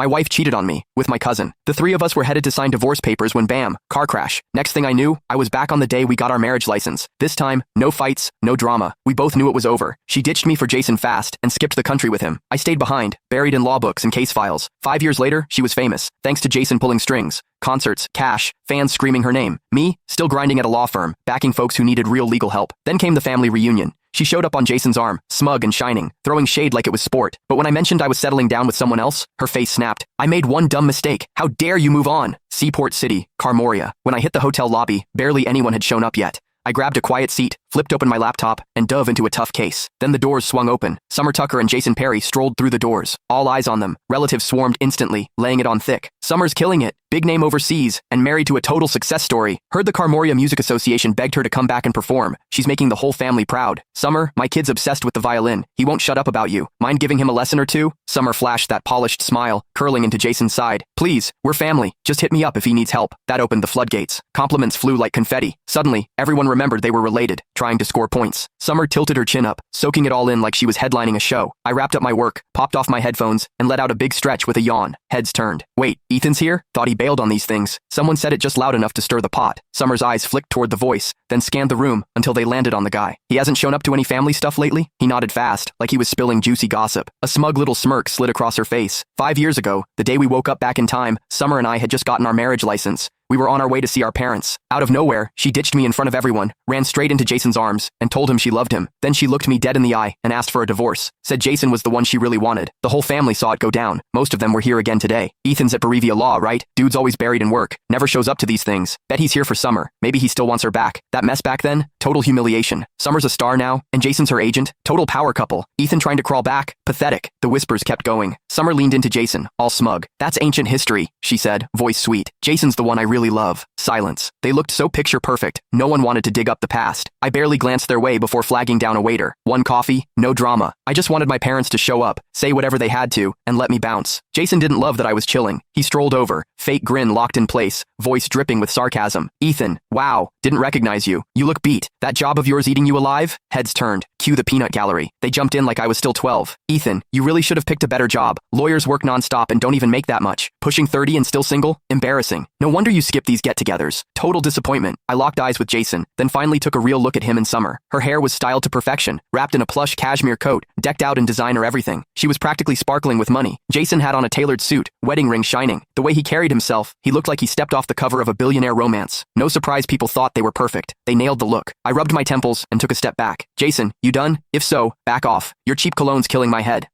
My wife cheated on me, with my cousin. The three of us were headed to sign divorce papers when bam, car crash. Next thing I knew, I was back on the day we got our marriage license. This time, no fights, no drama. We both knew it was over. She ditched me for Jason fast and skipped the country with him. I stayed behind, buried in law books and case files. 5 years later, she was famous, thanks to Jason pulling strings. Concerts, cash, fans screaming her name. Me, still grinding at a law firm, backing folks who needed real legal help. Then came the family reunion. She showed up on Jason's arm, smug and shining, throwing shade like it was sport. But when I mentioned I was settling down with someone else, her face snapped. I made one dumb mistake. How dare you move on? Seaport City, Carmoria. When I hit the hotel lobby, barely anyone had shown up yet. I grabbed a quiet seat, flipped open my laptop, and dove into a tough case. Then the doors swung open. Summer Tucker and Jason Perry strolled through the doors. All eyes on them. Relatives swarmed instantly, laying it on thick. Summer's killing it. Big name overseas, and married to a total success story. Heard the Carmoria Music Association begged her to come back and perform. She's making the whole family proud. Summer, my kid's obsessed with the violin. He won't shut up about you. Mind giving him a lesson or two? Summer flashed that polished smile, curling into Jason's side. Please, we're family. Just hit me up if he needs help. That opened the floodgates. Compliments flew like confetti. Suddenly, everyone remembered they were related, trying to score points. Summer tilted her chin up, soaking it all in like she was headlining a show. I wrapped up my work, popped off my headphones, and let out a big stretch with a yawn. Heads turned. Wait, Ethan's here? Thought he bailed on these things. Someone said it just loud enough to stir the pot. Summer's eyes flicked toward the voice, then scanned the room until they landed on the guy. He hasn't shown up to any family stuff lately? He nodded fast, like he was spilling juicy gossip. A smug little smirk slid across her face. 5 years ago, the day we woke up back in time, Summer and I had just gotten our marriage license. We were on our way to see our parents. Out of nowhere, she ditched me in front of everyone, ran straight into Jason's arms, and told him she loved him. Then she looked me dead in the eye and asked for a divorce. Said Jason was the one she really wanted. The whole family saw it go down. Most of them were here again today. Ethan's at Berevia Law, right? Dude's always buried in work. Never shows up to these things. Bet he's here for Summer. Maybe he still wants her back. That mess back then? Total humiliation. Summer's a star now, and Jason's her agent. Total power couple. Ethan trying to crawl back? Pathetic. The whispers kept going. Summer leaned into Jason, all smug. That's ancient history, she said, voice sweet. Jason's the one I really love. Silence. They looked so picture perfect. No one wanted to dig up the past. I barely glanced their way before flagging down a waiter. One coffee, no drama. I just wanted my parents to show up, say whatever they had to, and let me bounce. Jason didn't love that I was chilling. He strolled over, fake grin locked in place, voice dripping with sarcasm. Ethan, wow, didn't recognize you. You look beat. That job of yours eating you alive? Heads turned. Cue the peanut gallery. They jumped in like I was still 12. Ethan, you really should have picked a better job. Lawyers work nonstop and don't even make that much. Pushing 30 and still single? Embarrassing. No wonder you skip these get-togethers. Total disappointment. I locked eyes with Jason, then finally took a real look at him and Summer. Her hair was styled to perfection, wrapped in a plush cashmere coat, decked out in designer everything. She was practically sparkling with money. Jason had on a tailored suit, wedding ring shining. The way he carried himself, he looked like he stepped off the cover of a billionaire romance. No surprise people thought they were perfect. They nailed the look. I rubbed my temples and took a step back. Jason, you done? If so, back off. Your cheap cologne's killing my head.